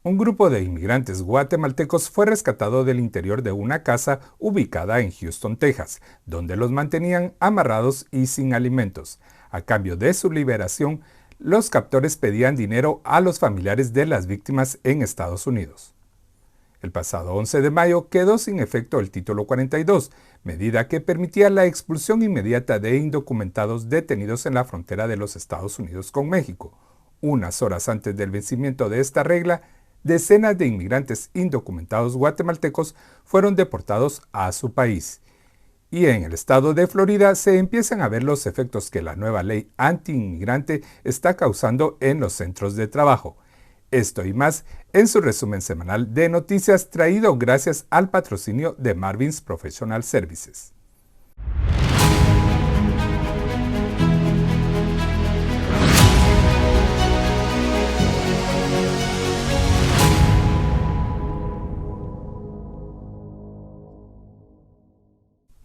Un grupo de inmigrantes guatemaltecos fue rescatado del interior de una casa ubicada en Houston, Texas, donde los mantenían amarrados y sin alimentos. A cambio de su liberación, los captores pedían dinero a los familiares de las víctimas en Estados Unidos. El pasado 11 de mayo quedó sin efecto el Título 42, medida que permitía la expulsión inmediata de indocumentados detenidos en la frontera de los Estados Unidos con México. Unas horas antes del vencimiento de esta regla, decenas de inmigrantes indocumentados guatemaltecos fueron deportados a su país. Y en el estado de Florida se empiezan a ver los efectos que la nueva ley anti-inmigrante está causando en los centros de trabajo. Esto y más en su resumen semanal de noticias traído gracias al patrocinio de Marvin's Professional Services.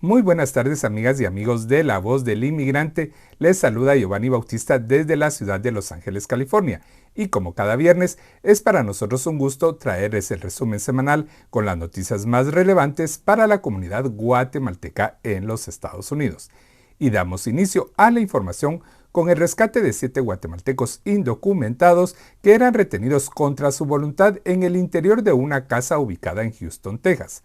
Muy buenas tardes, amigas y amigos de La Voz del Inmigrante. Les saluda Giovanni Bautista desde la ciudad de Los Ángeles, California. Y como cada viernes, es para nosotros un gusto traerles el resumen semanal con las noticias más relevantes para la comunidad guatemalteca en los Estados Unidos. Y damos inicio a la información con el rescate de 7 guatemaltecos indocumentados que eran retenidos contra su voluntad en el interior de una casa ubicada en Houston, Texas.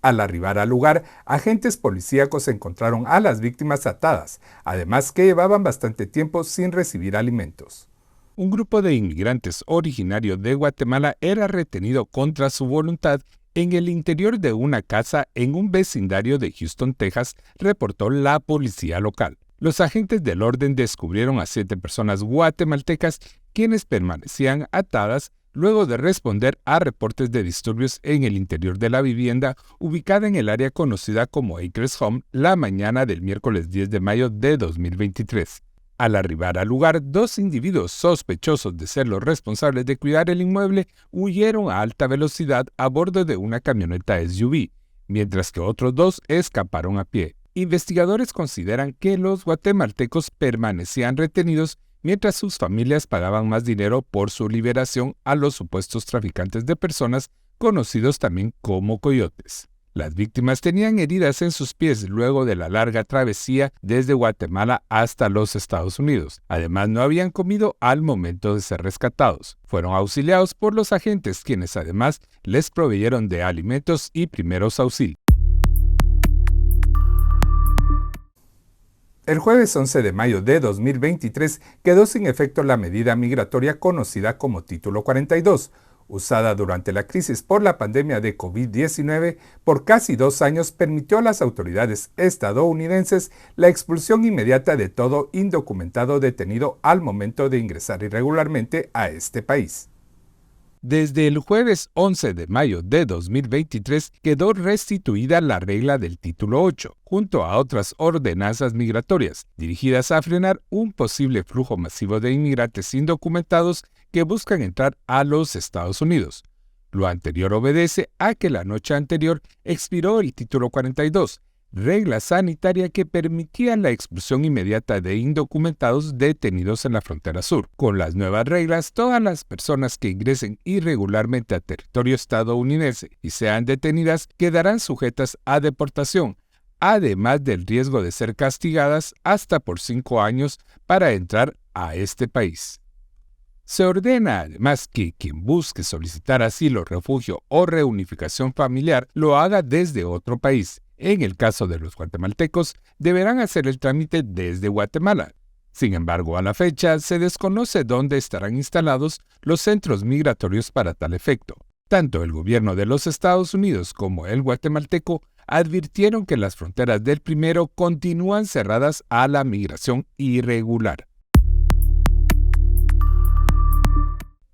Al arribar al lugar, agentes policíacos encontraron a las víctimas atadas, además que llevaban bastante tiempo sin recibir alimentos. Un grupo de inmigrantes originarios de Guatemala era retenido contra su voluntad en el interior de una casa en un vecindario de Houston, Texas, reportó la policía local. Los agentes del orden descubrieron a 7 personas guatemaltecas quienes permanecían atadas luego de responder a reportes de disturbios en el interior de la vivienda ubicada en el área conocida como Acres Home la mañana del miércoles 10 de mayo de 2023. Al arribar al lugar, 2 individuos sospechosos de ser los responsables de cuidar el inmueble huyeron a alta velocidad a bordo de una camioneta SUV, mientras que otros 2 escaparon a pie. Investigadores consideran que los guatemaltecos permanecían retenidos mientras sus familias pagaban más dinero por su liberación a los supuestos traficantes de personas, conocidos también como coyotes. Las víctimas tenían heridas en sus pies luego de la larga travesía desde Guatemala hasta los Estados Unidos. Además, no habían comido al momento de ser rescatados. Fueron auxiliados por los agentes, quienes además les proveyeron de alimentos y primeros auxilios. El jueves 11 de mayo de 2023 quedó sin efecto la medida migratoria conocida como Título 42, usada durante la crisis por la pandemia de COVID-19 por casi 2 años. Permitió a las autoridades estadounidenses la expulsión inmediata de todo indocumentado detenido al momento de ingresar irregularmente a este país. Desde el jueves 11 de mayo de 2023 quedó restituida la regla del Título 8, junto a otras ordenanzas migratorias, dirigidas a frenar un posible flujo masivo de inmigrantes indocumentados que buscan entrar a los Estados Unidos. Lo anterior obedece a que la noche anterior expiró el Título 42, regla sanitaria que permitía la expulsión inmediata de indocumentados detenidos en la frontera sur. Con las nuevas reglas, todas las personas que ingresen irregularmente a territorio estadounidense y sean detenidas quedarán sujetas a deportación, además del riesgo de ser castigadas hasta por 5 años para entrar a este país. Se ordena además que quien busque solicitar asilo, refugio o reunificación familiar lo haga desde otro país. En el caso de los guatemaltecos, deberán hacer el trámite desde Guatemala. Sin embargo, a la fecha se desconoce dónde estarán instalados los centros migratorios para tal efecto. Tanto el gobierno de los Estados Unidos como el guatemalteco advirtieron que las fronteras del primero continúan cerradas a la migración irregular.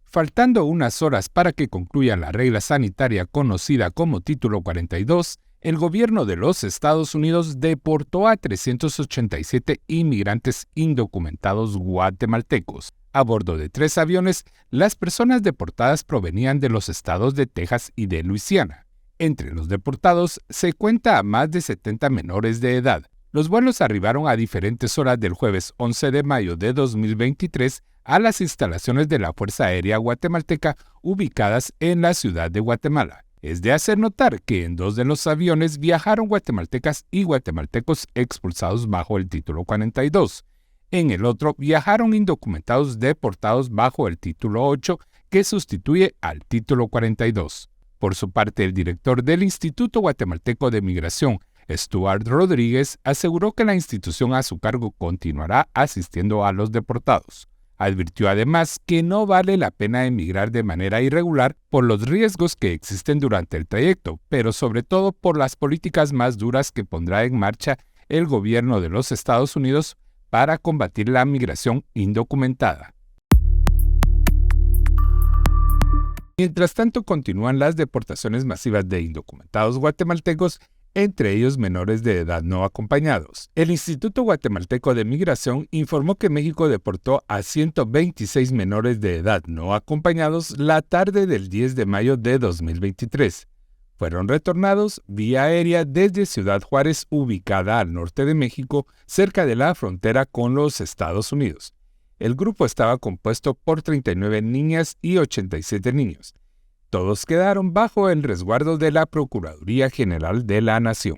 Faltando unas horas para que concluya la regla sanitaria conocida como Título 42, el gobierno de los Estados Unidos deportó a 387 inmigrantes indocumentados guatemaltecos. A bordo de 3 aviones, las personas deportadas provenían de los estados de Texas y de Luisiana. Entre los deportados se cuenta a más de 70 menores de edad. Los vuelos arribaron a diferentes horas del jueves 11 de mayo de 2023 a las instalaciones de la Fuerza Aérea Guatemalteca ubicadas en la ciudad de Guatemala. Es de hacer notar que en 2 de los aviones viajaron guatemaltecas y guatemaltecos expulsados bajo el título 42. En el otro viajaron indocumentados deportados bajo el título 8, que sustituye al título 42. Por su parte, el director del Instituto Guatemalteco de Migración, Stuart Rodríguez, aseguró que la institución a su cargo continuará asistiendo a los deportados. Advirtió además que no vale la pena emigrar de manera irregular por los riesgos que existen durante el trayecto, pero sobre todo por las políticas más duras que pondrá en marcha el gobierno de los Estados Unidos para combatir la migración indocumentada. Mientras tanto, continúan las deportaciones masivas de indocumentados guatemaltecos, entre ellos menores de edad no acompañados. El Instituto Guatemalteco de Migración informó que México deportó a 126 menores de edad no acompañados la tarde del 10 de mayo de 2023. Fueron retornados vía aérea desde Ciudad Juárez, ubicada al norte de México, cerca de la frontera con los Estados Unidos. El grupo estaba compuesto por 39 niñas y 87 niños. Todos quedaron bajo el resguardo de la Procuraduría General de la Nación.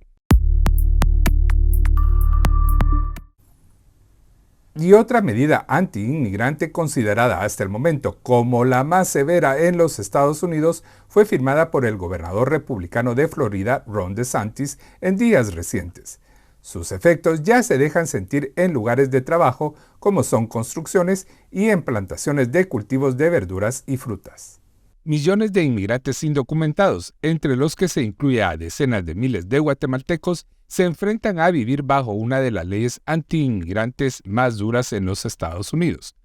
Y otra medida anti-inmigrante considerada hasta el momento como la más severa en los Estados Unidos fue firmada por el gobernador republicano de Florida, Ron DeSantis, en días recientes. Sus efectos ya se dejan sentir en lugares de trabajo como son construcciones y en plantaciones de cultivos de verduras y frutas. Millones de inmigrantes indocumentados, entre los que se incluye a decenas de miles de guatemaltecos, se enfrentan a vivir bajo una de las leyes anti-inmigrantes más duras en los Estados Unidos.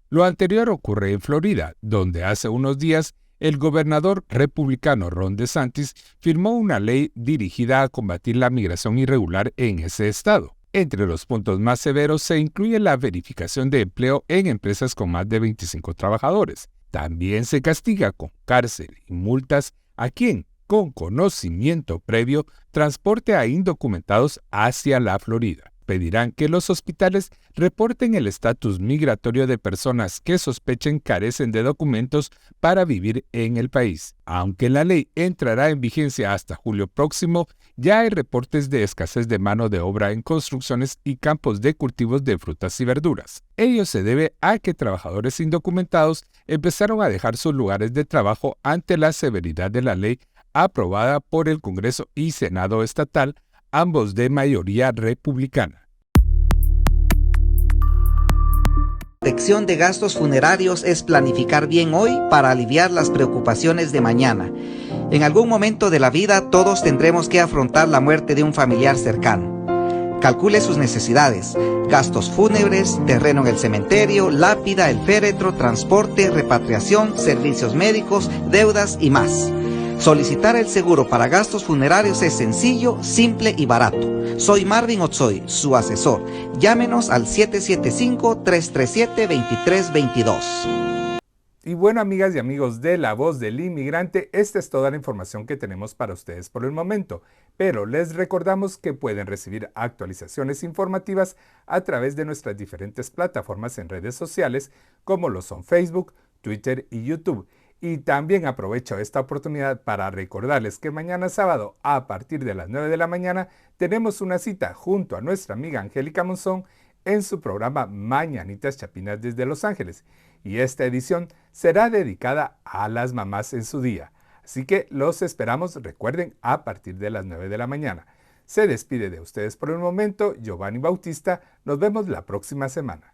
Lo anterior ocurre en Florida, donde hace unos días el gobernador republicano Ron DeSantis firmó una ley dirigida a combatir la migración irregular en ese estado. Entre los puntos más severos se incluye la verificación de empleo en empresas con más de 25 trabajadores. También se castiga con cárcel y multas a quien, con conocimiento previo, transporte a indocumentados hacia la Florida. Pedirán que los hospitales reporten el estatus migratorio de personas que sospechen carecen de documentos para vivir en el país. Aunque la ley entrará en vigencia hasta julio próximo, ya hay reportes de escasez de mano de obra en construcciones y campos de cultivos de frutas y verduras. Ello se debe a que trabajadores indocumentados empezaron a dejar sus lugares de trabajo ante la severidad de la ley aprobada por el Congreso y Senado estatal, ambos de mayoría republicana. La protección de gastos funerarios es planificar bien hoy para aliviar las preocupaciones de mañana. En algún momento de la vida todos tendremos que afrontar la muerte de un familiar cercano. Calcule sus necesidades: gastos fúnebres, terreno en el cementerio, lápida, el féretro, transporte, repatriación, servicios médicos, deudas y más. Solicitar el seguro para gastos funerarios es sencillo, simple y barato. Soy Marvin Otsoy, su asesor. Llámenos al 775-337-2322. Y bueno, amigas y amigos de La Voz del Inmigrante, esta es toda la información que tenemos para ustedes por el momento. Pero les recordamos que pueden recibir actualizaciones informativas a través de nuestras diferentes plataformas en redes sociales, como lo son Facebook, Twitter y YouTube. Y también aprovecho esta oportunidad para recordarles que mañana sábado, a partir de las 9 de la mañana, tenemos una cita junto a nuestra amiga Angélica Monzón en su programa Mañanitas Chapinas desde Los Ángeles. Y esta edición será dedicada a las mamás en su día. Así que los esperamos, recuerden, a partir de las 9 de la mañana. Se despide de ustedes por el momento, Giovanni Bautista. Nos vemos la próxima semana.